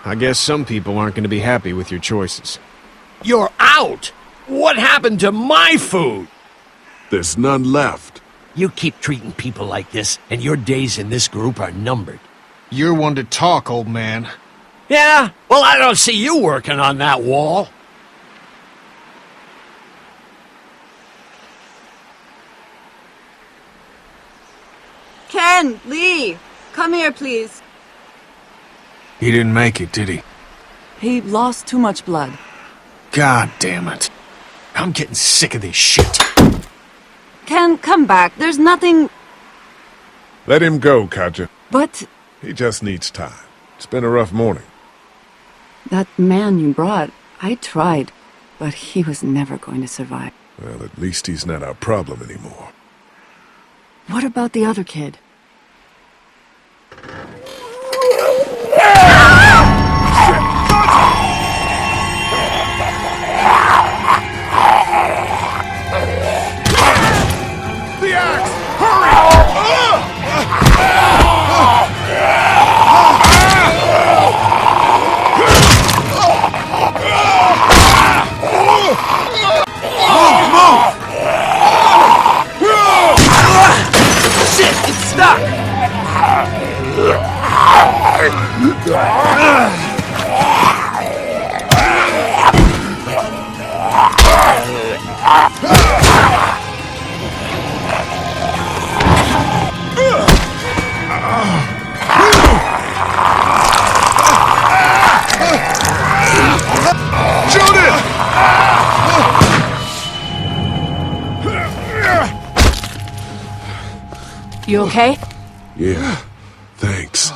I guess some people aren't going to be happy with your choices. You're out! What happened to my food? There's none left. You keep treating people like this, and your days in this group are numbered. You're one to talk, old man. Yeah? Well, I don't see you working on that wall. Ken, Lee, come here, please. He didn't make it, did he? He lost too much blood. God damn it. I'm getting sick of this shit. Ken, come back. There's nothing... Let him go, Katja. But... He just needs time. It's been a rough morning. that man you brought, I tried, but he was never going to survive. Well, at least he's not our problem anymore. What about the other kid? The axe! Hurry! Shit, it's stuck! You okay? Yeah, thanks.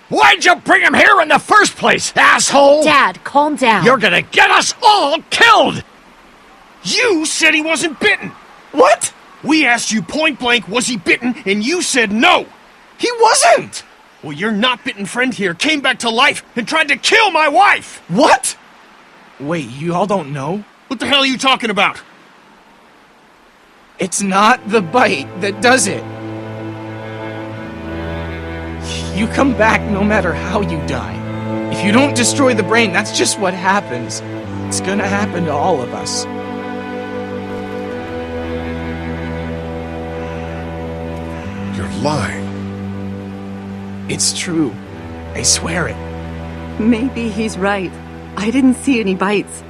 Why'd you bring him here in the first place, asshole? Dad, calm down. You're gonna get us all killed! You said he wasn't bitten! What? We asked you point blank, was he bitten, and you said no! He wasn't! Well, your not bitten friend here came back to life and tried to kill my wife! What? Wait, you all don't know? What the hell are you talking about? It's not the bite that does it. You come back no matter how you die. If you don't destroy the brain, that's just what happens. It's gonna happen to all of us. You're lying. It's true. I swear it. Maybe he's right. I didn't see any bites.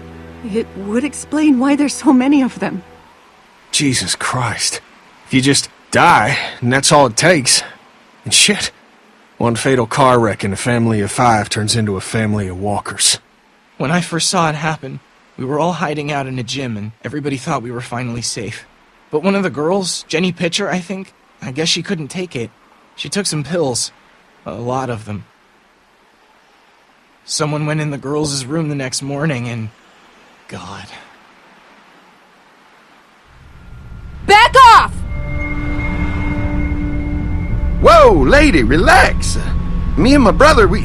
It would explain why there's so many of them. Jesus Christ. If you just die, and that's all it takes. And shit, one fatal car wreck in a family of 5 turns into a family of walkers. When I first saw it happen, we were all hiding out in a gym and everybody thought we were finally safe. But one of the girls, Jenny Pitcher, I think, I guess she couldn't take it. She took some pills. A lot of them. Someone went in the girls' room the next morning and... God. Back off! Whoa, lady, relax. Me and my brother, we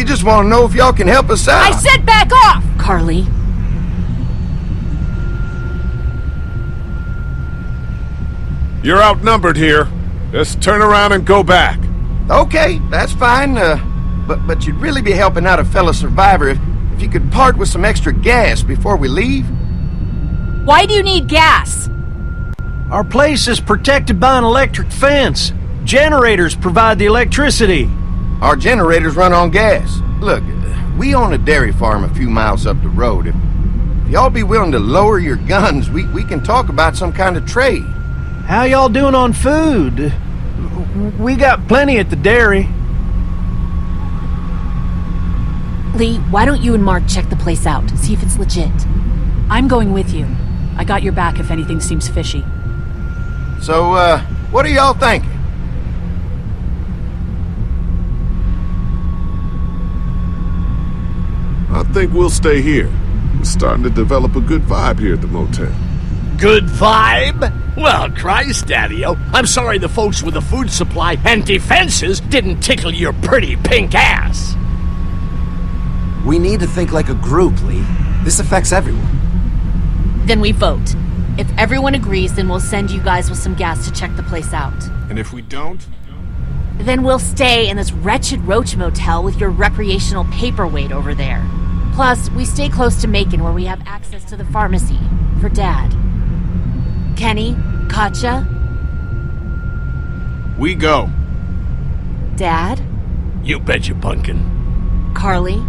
just want to know if y'all can help us out. I said back off! Carly. You're outnumbered here. Just turn around and go back. Okay, that's fine. But you'd really be helping out a fellow survivor if you could part with some extra gas before we leave. Why do you need gas? Our place is protected by an electric fence. Generators provide the electricity. Our generators run on gas. Look, we own a dairy farm a few miles up the road. If y'all be willing to lower your guns, we can talk about some kind of trade. How y'all doing on food? We got plenty at the dairy. Lee, why don't you and Mark check the place out, see if it's legit? I'm going with you. I got your back if anything seems fishy. So, what are y'all thinking? I think we'll stay here. We're starting to develop a good vibe here at the motel. Good vibe? Well, Christ, Daddy-o, I'm sorry the folks with the food supply and defenses didn't tickle your pretty pink ass. We need to think like a group, Lee. This affects everyone. Then we vote. If everyone agrees, then we'll send you guys with some gas to check the place out. And if we don't? Then we'll stay in this wretched roach motel with your recreational paperweight over there. Plus, we stay close to Macon where we have access to the pharmacy. For Dad. Kenny? Katja? We go. Dad? You betcha, pumpkin. Carly?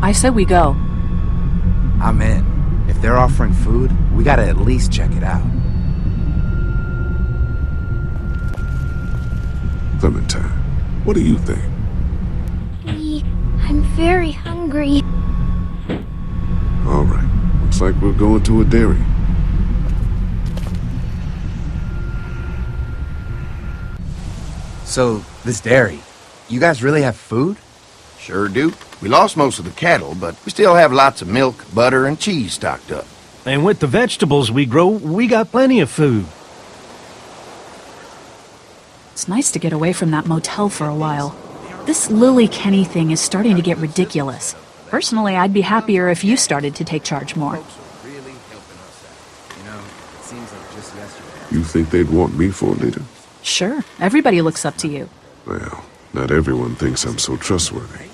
I said we go. I'm in. If they're offering food, we gotta at least check it out. Clementine, what do you think? I'm very hungry. All right. Looks like we're going to a dairy. So, this dairy, you guys really have food? Sure do. We lost most of the cattle, but we still have lots of milk, butter, and cheese stocked up. And with the vegetables we grow, we got plenty of food. It's nice to get away from that motel for a while. This Lily Kenny thing is starting to get ridiculous. Personally, I'd be happier if you started to take charge more. Really helping us out. You know, it seems like just yesterday. You think they'd want me for a leader? Sure, everybody looks up to you. Well, not everyone thinks I'm so trustworthy.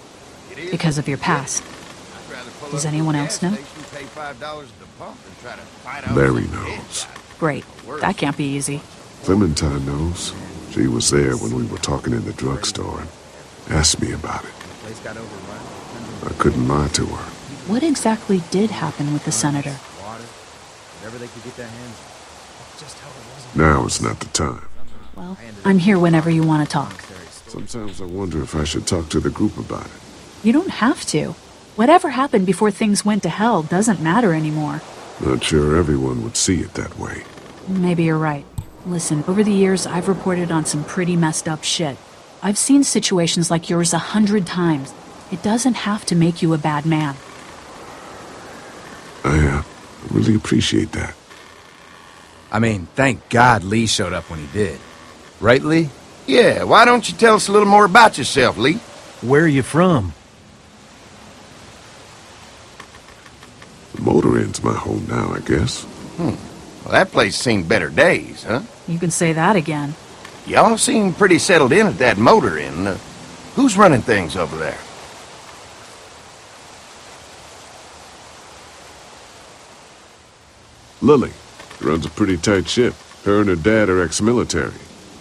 Because of your past. Does anyone else know? Larry knows. Great. That can't be easy. Clementine knows. She was there when we were talking in the drugstore and asked me about it. I couldn't lie to her. What exactly did happen with the senator? Now is not the time. Well, I'm here whenever you want to talk. Sometimes I wonder if I should talk to the group about it. You don't have to. Whatever happened before things went to hell doesn't matter anymore. Not sure everyone would see it that way. Maybe you're right. Listen, over the years, I've reported on some pretty messed up shit. I've seen situations like yours 100 times. It doesn't have to make you a bad man. I really appreciate that. I mean, thank God Lee showed up when he did. Right, Lee? Yeah, why don't you tell us a little more about yourself, Lee? Where are you from? The motor inn's my home now, I guess. Well, that place seen better days, huh? You can say that again. Y'all seem pretty settled in at that motor inn. Who's running things over there? Lily runs a pretty tight ship. Her and her dad are ex-military.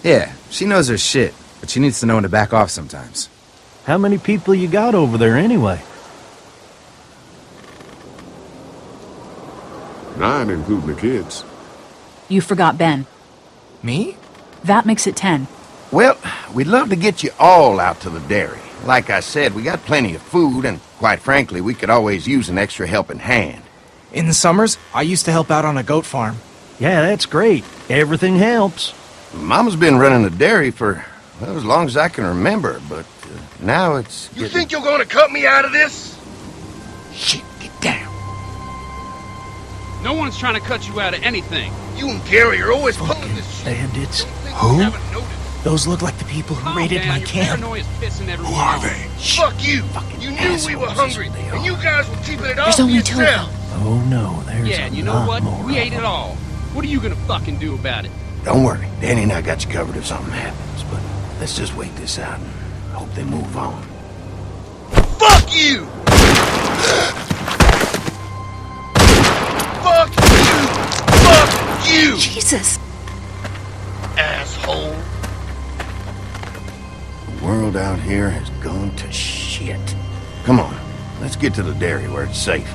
Yeah, she knows her shit, but she needs to know when to back off sometimes. How many people you got over there anyway? 9, including the kids. You forgot Ben. Me? That makes it 10. Well, we'd love to get you all out to the dairy. Like I said, we got plenty of food, and quite frankly, we could always use an extra helping hand. In the summers, I used to help out on a goat farm. Yeah, that's great. Everything helps. Mama's been running the dairy for, well, as long as I can remember, but now it's... You think you're gonna cut me out of this? Shit, get down. No one's trying to cut you out of anything. You and Gary are always pulling this shit. Bandits. Who? Those look like the people who raided my camp. Who are they? Fuck you! You knew we were hungry, and you guys were keeping it all There's to only 2 of yourself. them. Oh no, there's Yeah, and you know what? We ate it all. What are you gonna fucking do about it? Don't worry, Danny and I got you covered if something happens, but let's just wait this out and hope they move on. Fuck you! Fuck you! Fuck you! Jesus! Asshole! The world out here has gone to shit. Come on, let's get to the dairy where it's safe.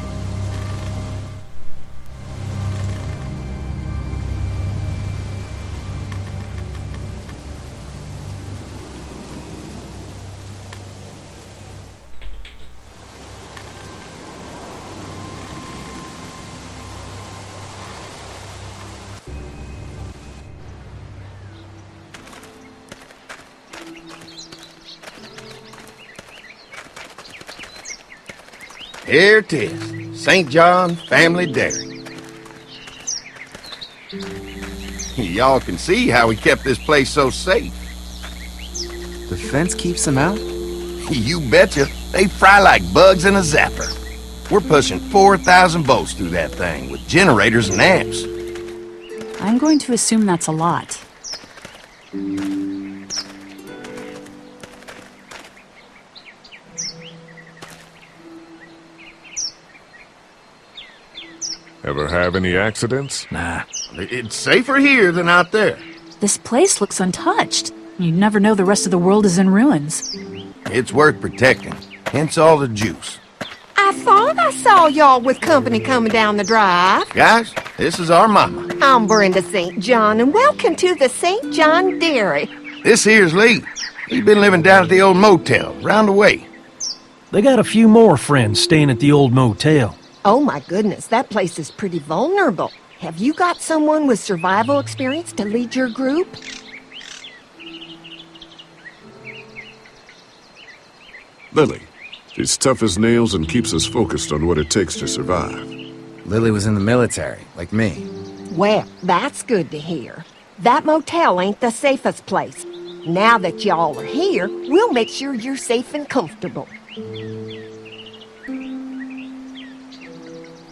Here it is, St. John Family Dairy. Y'all can see how we kept this place so safe. The fence keeps them out? You betcha. They fry like bugs in a zapper. We're pushing 4,000 volts through that thing with generators and amps. I'm going to assume that's a lot. Ever have any accidents? Nah. It's safer here than out there. This place looks untouched. You never know the rest of the world is in ruins. It's worth protecting. Hence all the juice. I thought I saw y'all with company coming down the drive. Guys, this is our mama. I'm Brenda St. John, and welcome to the St. John Dairy. This here's Lee. He's been living down at the old motel, round the way. They got a few more friends staying at the old motel. Oh my goodness, that place is pretty vulnerable. Have you got someone with survival experience to lead your group? Lily. She's tough as nails and keeps us focused on what it takes to survive. Lily was in the military, like me. Well, that's good to hear. That motel ain't the safest place. Now that y'all are here, we'll make sure you're safe and comfortable.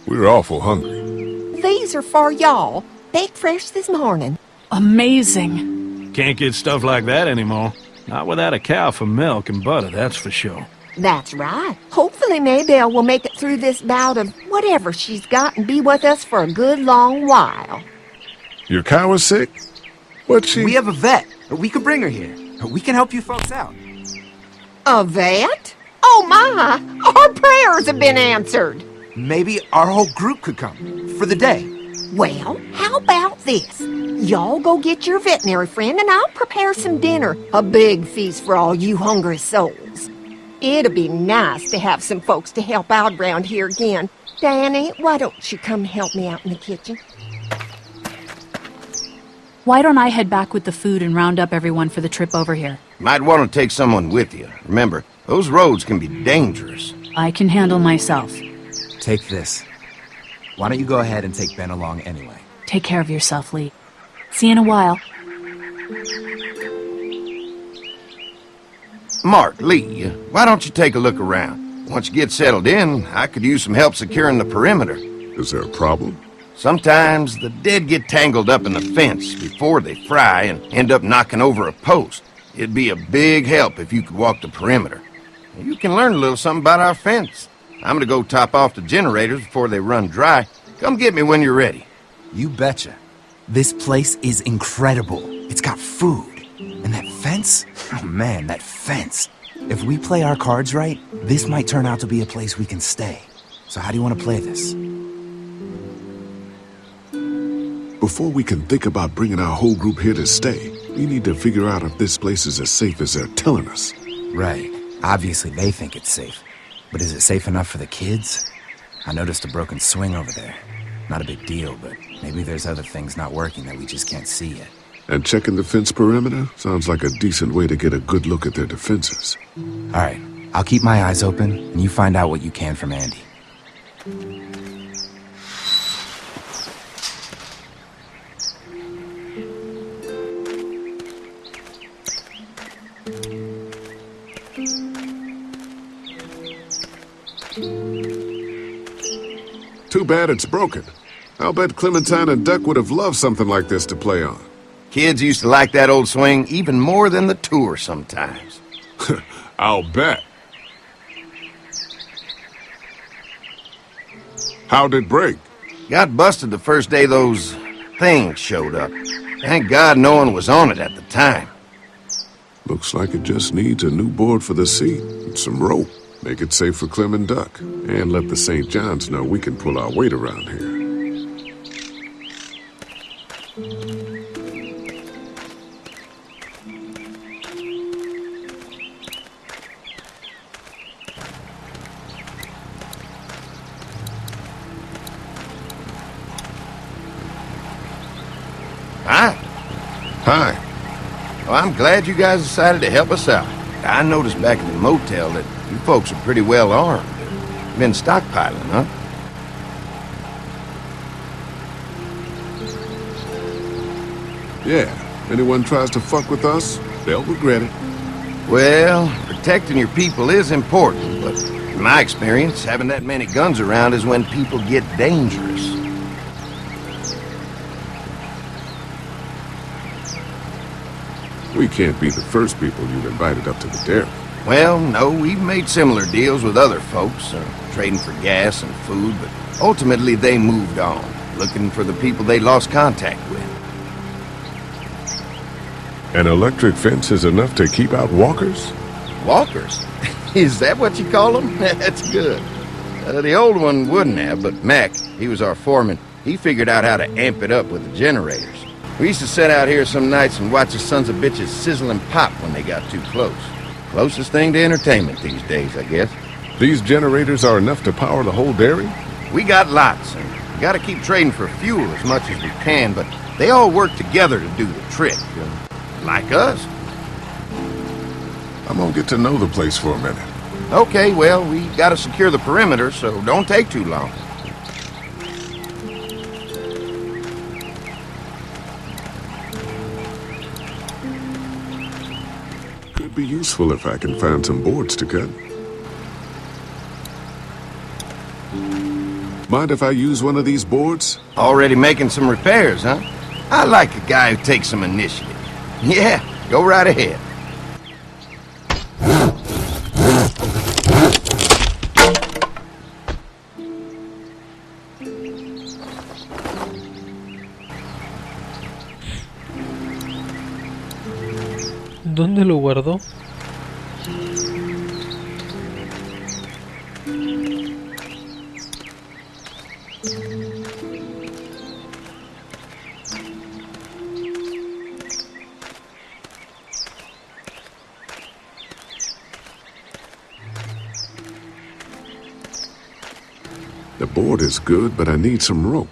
We're awful hungry. These are for y'all. Baked fresh this morning. Amazing. Can't get stuff like that anymore. Not without a cow for milk and butter, that's for sure. That's right. Hopefully Maybelle will make it through this bout of whatever she's got and be with us for a good long while. Your cow is sick? What's she... We have a vet. We could bring her here. We can help you folks out. A vet? Oh my! Our prayers have been answered! Maybe our whole group could come, for the day. Well, how about this? Y'all go get your veterinary friend and I'll prepare some dinner. A big feast for all you hungry souls. It'd be nice to have some folks to help out around here again. Danny, why don't you come help me out in the kitchen? Why don't I head back with the food and round up everyone for the trip over here? Might want to take someone with you. Remember, those roads can be dangerous. I can handle myself. Take this. Why don't you go ahead and take Ben along anyway? Take care of yourself, Lee. See you in a while. Mark, Lee, why don't you take a look around? Once you get settled in, I could use some help securing the perimeter. Is there a problem? Sometimes the dead get tangled up in the fence before they fry and end up knocking over a post. It'd be a big help if you could walk the perimeter. You can learn a little something about our fence. I'm gonna go top off the generators before they run dry. Come get me when you're ready. You betcha. This place is incredible. It's got food. And that fence? Oh man, that fence. If we play our cards right, this might turn out to be a place we can stay. So how do you want to play this? Before we can think about bringing our whole group here to stay, we need to figure out if this place is as safe as they're telling us. Right. Obviously they think it's safe. But is it safe enough for the kids? I noticed a broken swing over there. Not a big deal, but maybe there's other things not working that we just can't see yet. And checking the fence perimeter sounds like a decent way to get a good look at their defenses. All right, I'll keep my eyes open, and you find out what you can from Andy. Too bad it's broken. I'll bet Clementine and Duck would have loved something like this to play on. Kids used to like that old swing even more than the tour sometimes. I'll bet. How'd it break? Got busted the first day those things showed up. Thank God no one was on it at the time. Looks like it just needs a new board for the seat and some rope. Make it safe for Clem and Duck. And let the St. John's know we can pull our weight around here. Hi. Hi. Well, I'm glad you guys decided to help us out. I noticed back at the motel that you folks are pretty well armed. Been stockpiling, huh? Yeah, anyone tries to fuck with us, they'll regret it. Well, protecting your people is important, but in my experience, having that many guns around is when people get dangerous. We can't be the first people you've invited up to the dairy. Well, no, we've made similar deals with other folks, trading for gas and food, but Ultimately, they moved on, looking for the people they lost contact with. An electric fence is enough to keep out walkers? Walkers? Is that what you call them? That's good. The old one wouldn't have, but Mac, he was our foreman, he figured out how to amp it up with the generators. We used to sit out here some nights and watch the sons of bitches sizzle and pop when they got too close. Closest thing to entertainment these days, I guess. These generators are enough to power the whole dairy? We got lots, and we gotta keep trading for fuel as much as we can, but they all work together to do the trick, like us. I'm gonna get to know the place for a minute. Okay, well, we gotta secure the perimeter, so don't take too long. Could be useful if I can find some boards to cut. Mind if I use one of these boards? Already making some repairs, huh? I like a guy who takes some initiative. Yeah, go right ahead. ¿Dónde lo guardó? The board is good, but I need some rope.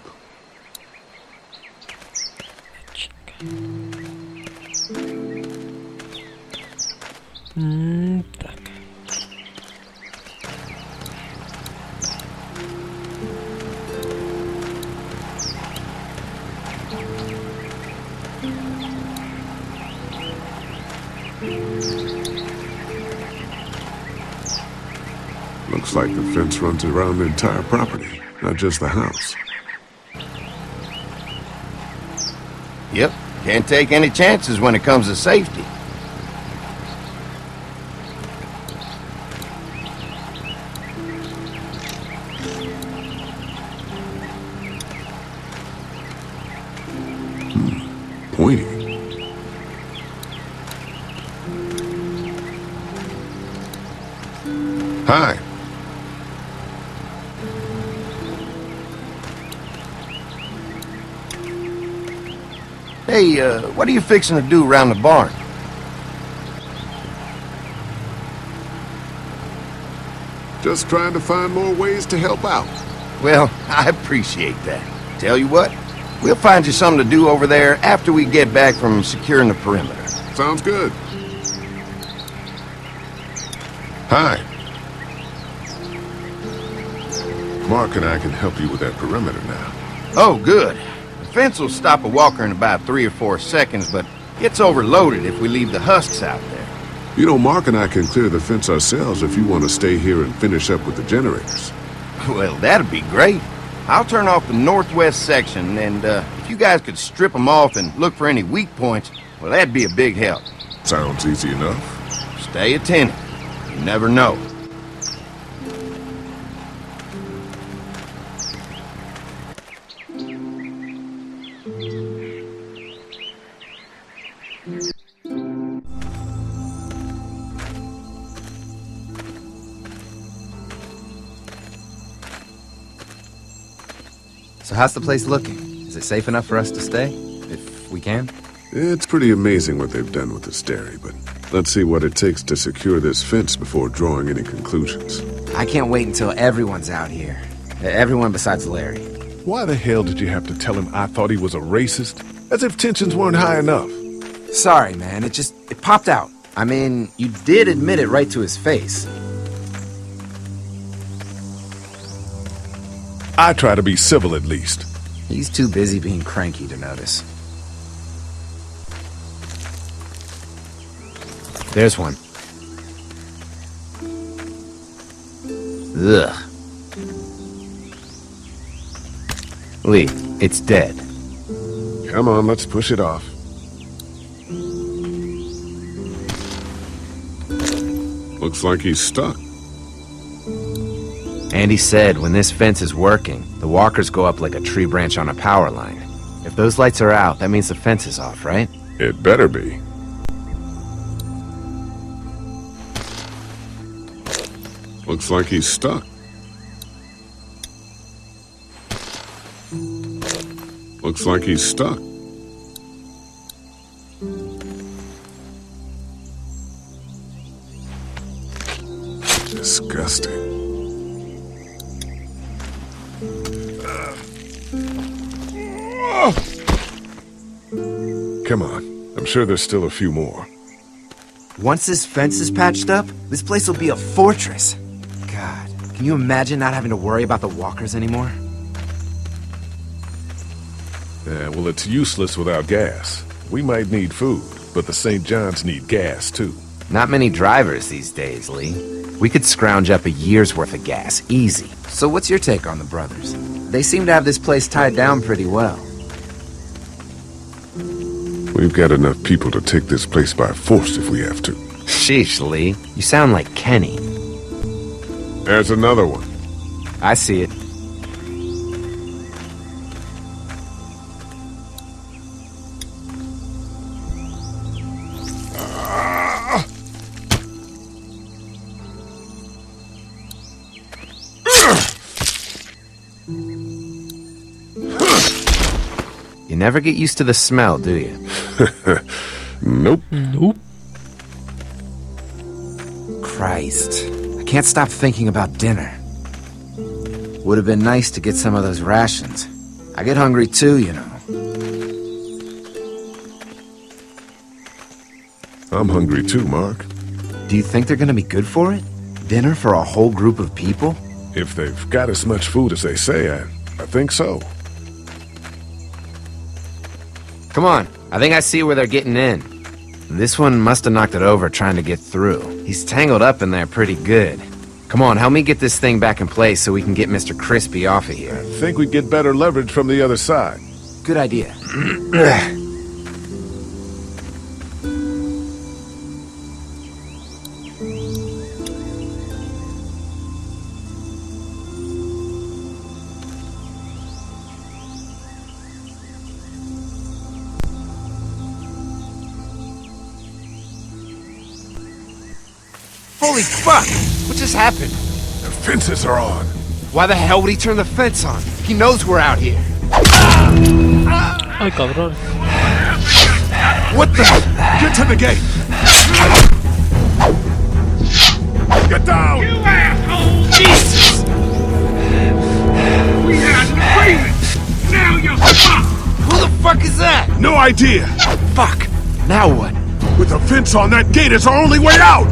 Tak. Looks like the fence runs around the entire property, not just the house. Yep, can't take any chances when it comes to safety. Pointy. Hi. Hey, what are you fixing to do around the barn? Just trying to find more ways to help out. Well, I appreciate that. Tell you what, we'll find you something to do over there after we get back from securing the perimeter. Sounds good. Hi. Mark and I can help you with that perimeter now. Oh, good. The fence will stop a walker in about 3 or 4 seconds, but gets overloaded if we leave the husks out there. You know, Mark and I can clear the fence ourselves if you want to stay here and finish up with the generators. Well, that'd be great. I'll turn off the northwest section, and if you guys could strip them off and look for any weak points, well, that'd be a big help. Sounds easy enough. Stay attentive. You never know. So how's the place looking? Is it safe enough for us to stay? If we can? It's pretty amazing what they've done with this dairy, but let's see what it takes to secure this fence before drawing any conclusions. I can't wait until everyone's out here. Everyone besides Larry. Why the hell did you have to tell him I thought he was a racist? As if tensions weren't high enough. Sorry, man. It popped out. I mean, you did admit it right to his face. I try to be civil at least. He's too busy being cranky to notice. There's one. Ugh. Lee, it's dead. Come on, let's push it off. Looks like he's stuck. Andy said when this fence is working, the walkers go up like a tree branch on a power line. If those lights are out, that means the fence is off, right? It better be. Looks like he's stuck. Looks like he's stuck. Disgusting. Come on. I'm sure there's still a few more. Once this fence is patched up, this place will be a fortress. God, can you imagine not having to worry about the walkers anymore? Yeah, well, it's useless without gas. We might need food, but the St. John's need gas, too. Not many drivers these days, Lee. We could scrounge up a year's worth of gas, easy. So what's your take on the brothers? They seem to have this place tied down pretty well. We've got enough people to take this place by force if we have to. Sheesh, Lee. You sound like Kenny. There's another one. I see it. You never get used to the smell, do you? Nope. Nope. Christ. I can't stop thinking about dinner. Would have been nice to get some of those rations. I get hungry too, you know. I'm hungry too, Mark. Do you think they're gonna be good for it? Dinner for a whole group of people? If they've got as much food as they say, I think so. Come on, I think I see where they're getting in. This one must have knocked it over trying to get through. He's tangled up in there pretty good. Come on, help me get this thing back in place so we can get Mr. Crispy off of here. I think we get better leverage from the other side. Good idea. Holy fuck! What just happened? The fences are on. Why the hell would he turn the fence on? He knows we're out here. Ay, cabrón. What the? Get to the gate! Get down! You asshole! Jesus! We had an agreement! Now you're fucked! Who the fuck is that? No idea! Fuck! Now what? With a fence on that gate, it's our only way out!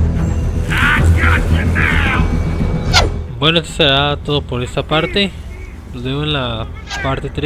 I got you now! Bueno, esto será todo por esta parte. Nos vemos en la parte 3.